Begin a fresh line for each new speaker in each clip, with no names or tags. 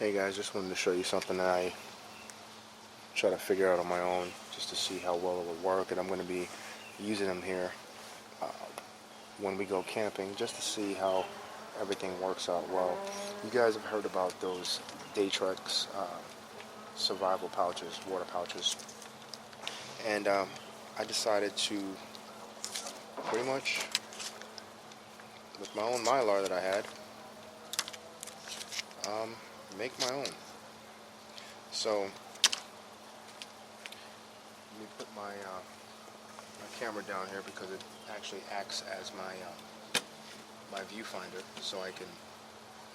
Hey guys, just wanted to show you something that I try to figure out on my own just to see how well it will work, and I'm going to be using them here uh, when we go camping just to see how everything works out well. You guys have heard about those Daytrex survival pouches, water pouches, and I decided to pretty much, with my own Mylar that I had, make my own. So let me put my camera down here because it actually acts as my viewfinder, so I can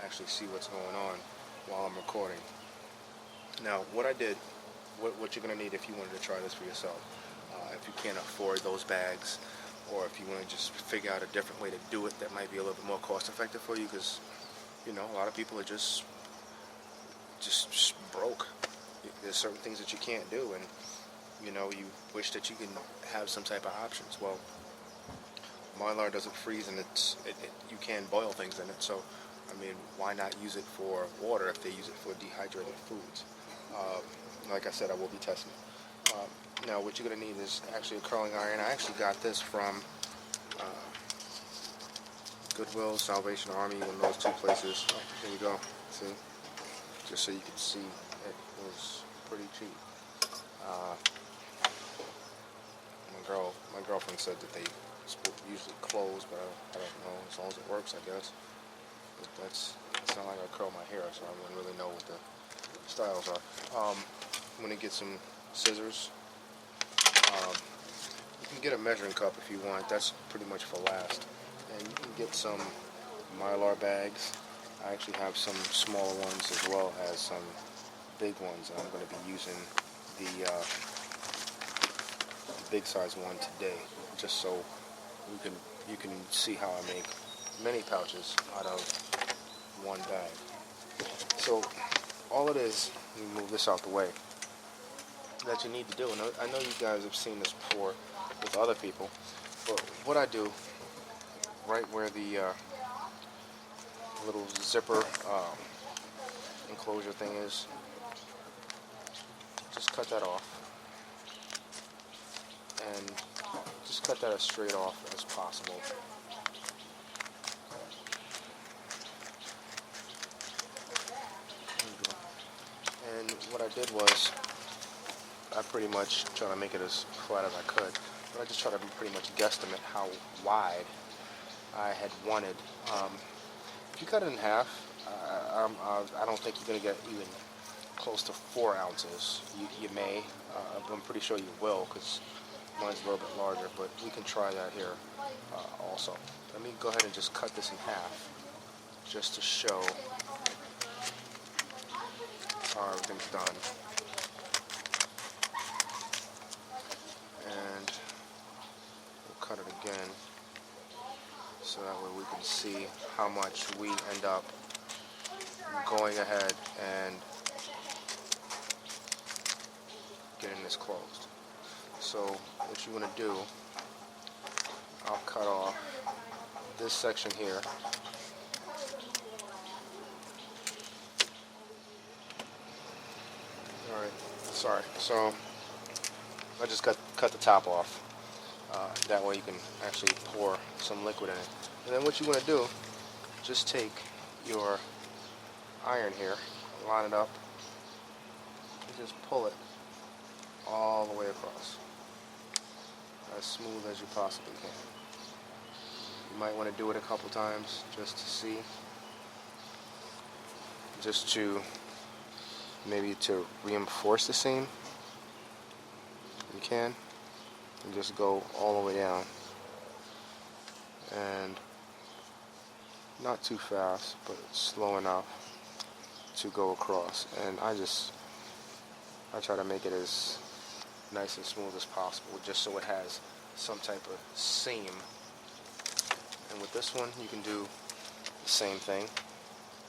actually see what's going on while I'm recording. Now, what I did, what you're going to need if you wanted to try this for yourself, if you can't afford those bags, or if you want to just figure out a different way to do it that might be a little bit more cost effective for you, because you know a lot of people are just broke. There's certain things that you can't do, and you know you wish that you can have some type of options. Well, Mylar doesn't freeze, and you can boil things in it. So, I mean, why not use it for water if they use it for dehydrated foods? Like I said, I will be testing it. Now, what you're going to need is actually a curling iron. I actually got this from Goodwill, Salvation Army, one of those two places. Oh, there you go. See? Just so you can see, it was pretty cheap. My girlfriend said that they usually close, but I don't know. As long as it works, I guess. But it's not like I curl my hair, so I wouldn't really know what the styles are. I'm gonna get some scissors. You can get a measuring cup if you want. That's pretty much for last. And you can get some Mylar bags. I actually have some smaller ones as well as some big ones. I'm going to be using the big size one today, just so you can see how I make many pouches out of one bag. So all it is, let me move this out the way, that you need to do, and I know you guys have seen this before with other people, but what I do, right where the little zipper enclosure thing is, just cut that off, and just cut that as straight off as possible. There you go. And what I did was, I pretty much tried to make it as flat as I could, but I just tried to pretty much guesstimate how wide I had wanted. If you cut it in half, I don't think you're going to get even close to 4 ounces. You may, I'm pretty sure you will, because mine's a little bit larger, but we can try that here also. Let me go ahead and just cut this in half, just to show how everything's done. And we'll cut it again, so that way we can see how much we end up going ahead and getting this closed. So what you want to do, I'll cut off this section here. Alright, sorry. So I just cut the top off. That way you can actually pour some liquid in it. And then what you want to do, just take your iron here, line it up, and just pull it all the way across, as smooth as you possibly can. You might want to do it a couple times just to see, just to maybe to reinforce the seam. You can, and just go all the way down, and not too fast, but slow enough to go across. And I try to make it as nice and smooth as possible, just so it has some type of seam. And with this one, you can do the same thing.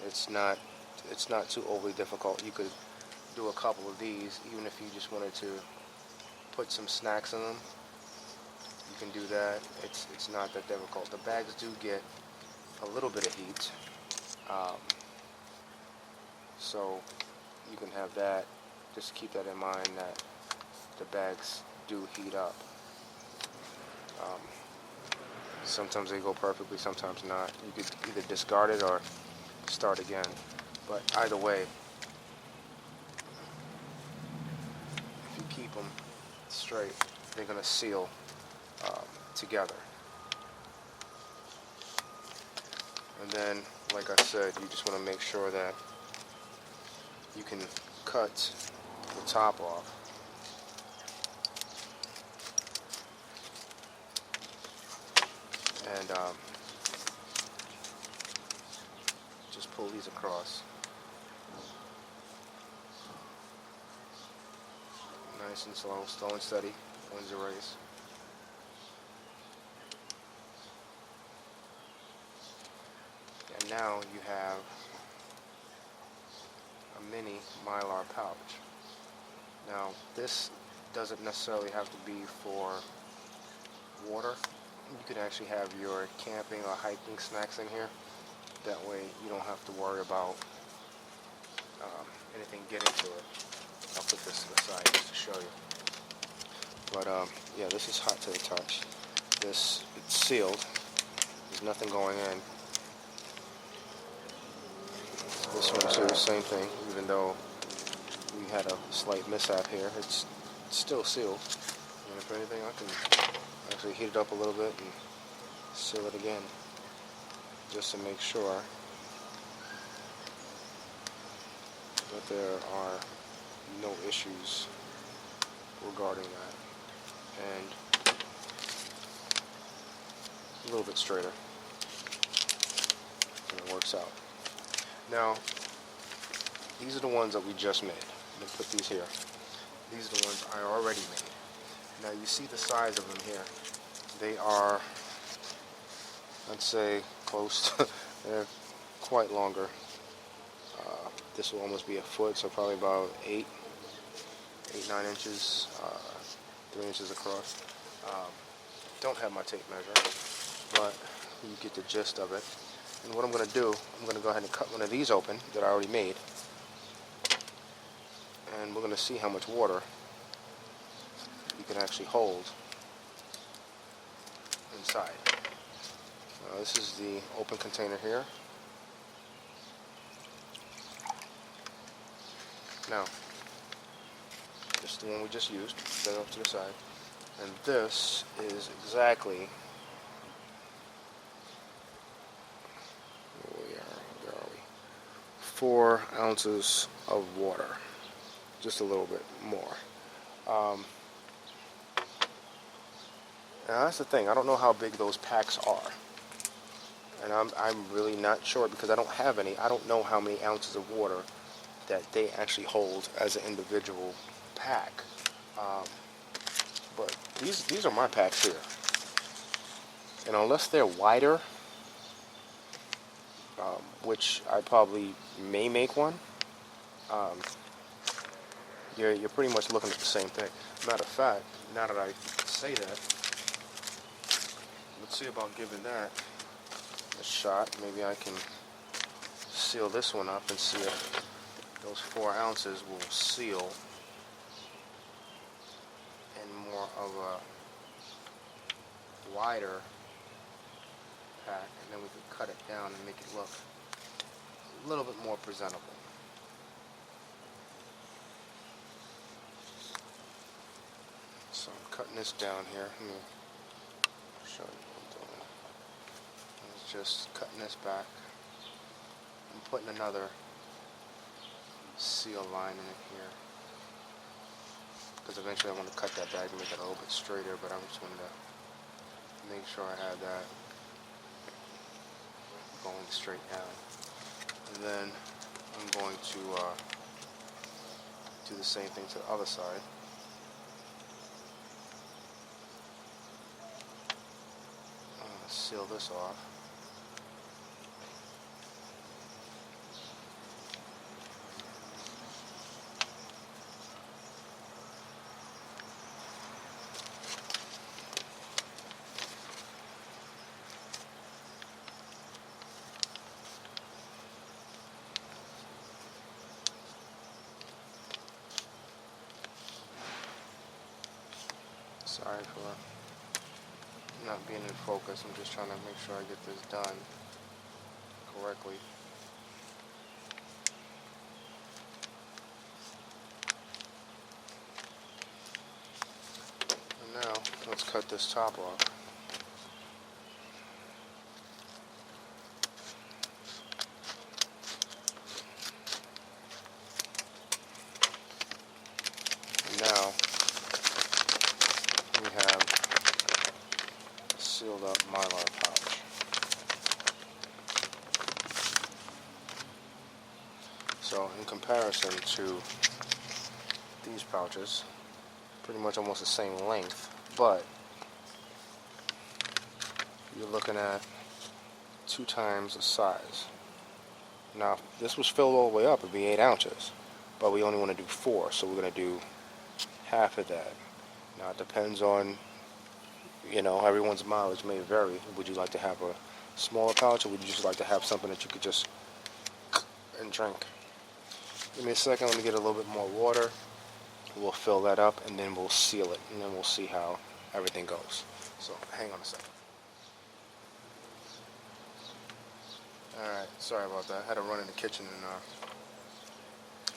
It's not too overly difficult. You could do a couple of these, even if you just wanted to put some snacks in them. You can do that. It's not that difficult. The bags do get a little bit of heat, So you can have that. Just keep that in mind that the bags do heat up. Um, Sometimes they go perfectly, sometimes not. You could either discard it or start again. But either way, if you keep them straight, they're going to seal together. And then, like I said, you just want to make sure that you can cut the top off. And just pull these across. Nice and slow, slow and steady. Wins the race. And now you have a mini Mylar pouch. Now this doesn't necessarily have to be for water. You could actually have your camping or hiking snacks in here. That way you don't have to worry about anything getting to it. I'll put this to the side just to show you. But yeah, this is hot to the touch. It's sealed. There's nothing going in. This one too, same thing. Even though we had a slight mishap here, it's still sealed. And if anything, I can actually heat it up a little bit and seal it again, just to make sure that there are no issues regarding that. And a little bit straighter, and it works out. Now, these are the ones that we just made. I'm going to put these here. These are the ones I already made. Now you see the size of them here. They are, I'd say, close to, they're quite longer. This will almost be a foot, so probably about 8, 9 inches, 3 inches across. Don't have my tape measure, but you get the gist of it. And what I'm going to do, I'm going to go ahead and cut one of these open that I already made. And we're going to see how much water you can actually hold inside. This is the open container here. Now, this is the one we just used, set it off to the side. And this is exactly, where are we? 4 ounces of water. Just a little bit more. Now that's the thing, I don't know how big those packs are. And I'm really not sure because I don't have any. I don't know how many ounces of water that they actually hold as an individual pack. But these are my packs here. And unless they're wider, which I probably may make one, you're pretty much looking at the same thing. Matter of fact, now that I say that, let's see about giving that a shot. Maybe I can seal this one up and see if those 4 ounces will seal in more of a wider pack, and then we can cut it down and make it look a little bit more presentable. So I'm cutting this down here. Let me show you what I'm doing. It's just cutting this back. I'm putting another seal line in it here, because eventually I want to cut that bag and make it a little bit straighter, but I just wanted to make sure I had that going straight down. And then I'm going to do the same thing to the other side. I'm going to seal this off. Sorry for not being in focus. I'm just trying to make sure I get this done correctly. And now, let's cut this top off. And now, we have a sealed up Mylar pouch. So in comparison to these pouches, pretty much almost the same length, but you're looking at 2 times the size. Now, if this was filled all the way up, it'd be 8 ounces, but we only want to do 4, so we're going to do half of that. Now, it depends on, everyone's mileage may vary. Would you like to have a smaller pouch, or would you just like to have something that you could just and drink? Give me a second, let me get a little bit more water. We'll fill that up, and then we'll seal it, and then we'll see how everything goes. So, hang on a second. Alright, sorry about that. I had to run in the kitchen and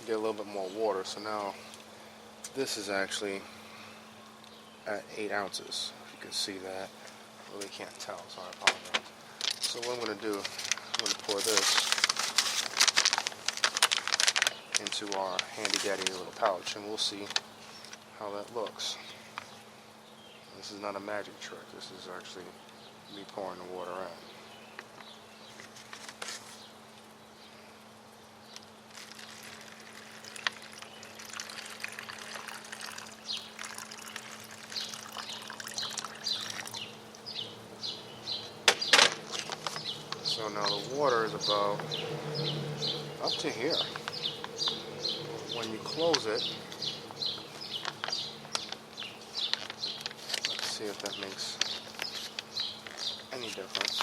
get a little bit more water. So now, this is actually at 8 ounces. If you can see that. I really can't tell, so I apologize. So what I'm going to do, I'm going to pour this into our handy dandy little pouch, and we'll see how that looks. This is not a magic trick. This is actually me pouring the water out. So now the water is about up to here. When you close it, let's see if that makes any difference.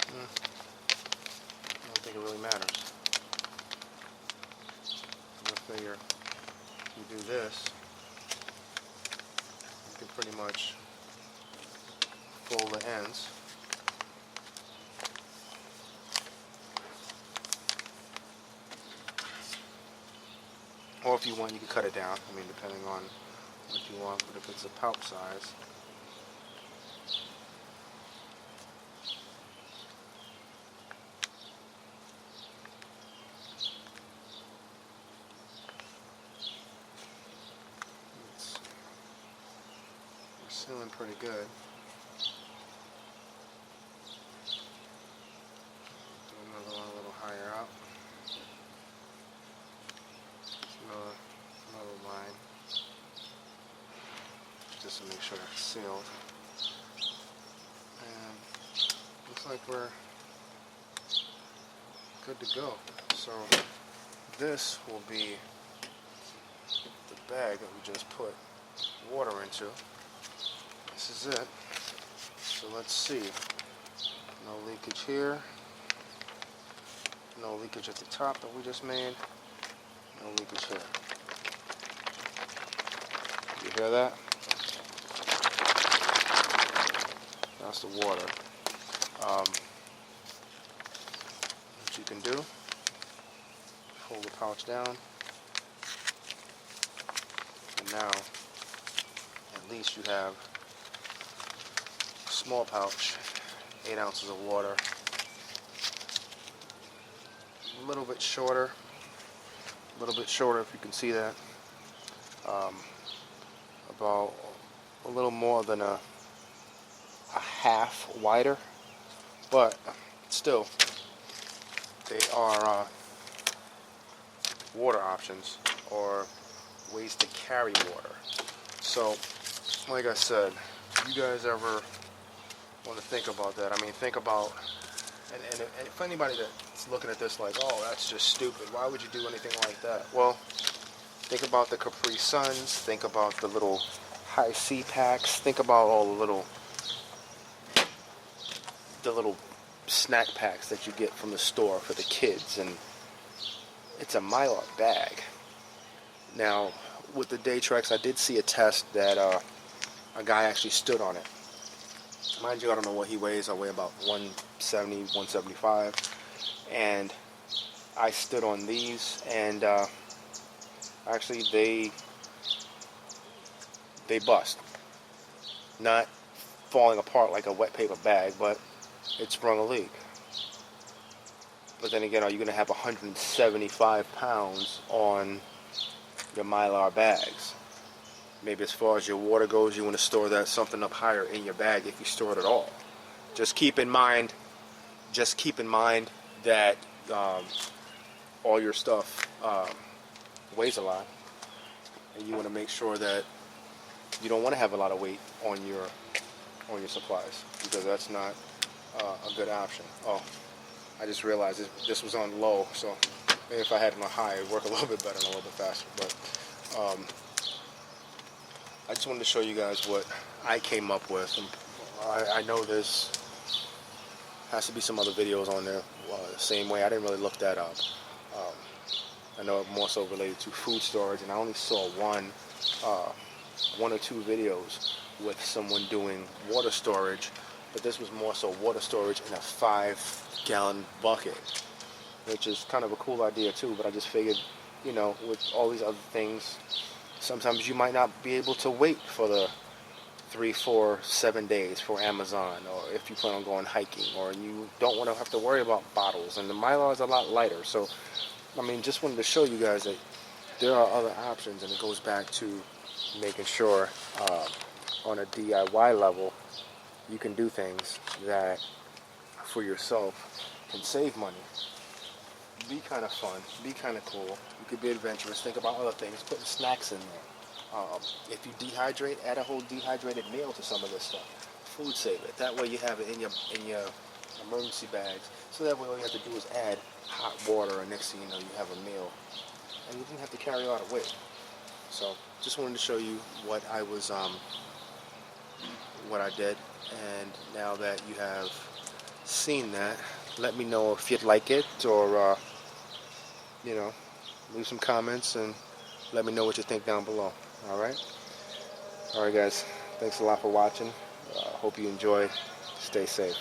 I don't think it really matters. I figure if you do this, you can pretty much fold the ends. Or if you want, you can cut it down. I mean, depending on what you want. But if it's a pouch size, we're sealing pretty good. Another one a little higher up. Another line, just to make sure that's sealed. And looks like we're good to go. So this will be the bag that we just put water into. This is it. So let's see. No leakage here. No leakage at the top that we just made. No leakage here. You hear that? That's the water. What you can do, fold the pouch down, and now at least you have a small pouch, 8 ounces of water, a little bit shorter if you can see that, about a little more than a half wider, but still they are water options or ways to carry water. So like I said, if you guys ever want to think about that, I mean, think about, and if anybody that's looking at this like, oh, that's just stupid, why would you do anything like that? Well, think about the Capri Suns, think about the little high C packs, think about all the little snack packs that you get from the store for the kids, and it's a Mylar bag. Now, with the Daytrex, I did see a test that a guy actually stood on it. Mind you, I don't know what he weighs. I weigh about 170, 175, and I stood on these, and actually they bust. Not falling apart like a wet paper bag, but it sprung a leak. But then again, are you going to have 175 pounds on your Mylar bags? Maybe as far as your water goes, you want to store that something up higher in your bag if you store it at all. Just keep in mind that all your stuff weighs a lot, and you want to make sure that you don't want to have a lot of weight on your supplies, because that's not a good option. Oh, I just realized this was on low, so maybe if I had it on high, it would work a little bit better and a little bit faster. But I just wanted to show you guys what I came up with. And I know there's has to be some other videos on there the same way. I didn't really look that up. I know it more so related to food storage, and I only saw one or two videos with someone doing water storage, but this was more so water storage in a 5-gallon bucket, which is kind of a cool idea too. But I just figured, you know, with all these other things, sometimes you might not be able to wait for the 3, 4, 7 days for Amazon, or if you plan on going hiking, or you don't want to have to worry about bottles, and the Mylar is a lot lighter. So I mean, just wanted to show you guys that there are other options, and it goes back to making sure on a DIY level you can do things that for yourself can save money, be kind of fun, be kind of cool. You could be adventurous, think about other things, putting snacks in there. If you dehydrate, add a whole dehydrated meal to some of this stuff. Food save it. That way you have it in your emergency bags. So that way all you have to do is add hot water, and next thing you know you have a meal, and you didn't have to carry a lot of weight. So just wanted to show you what I was what I did, and now that you have seen that, let me know if you'd like it, or you know, leave some comments and let me know what you think down below. Alright guys, thanks a lot for watching. Hope you enjoy. Stay safe.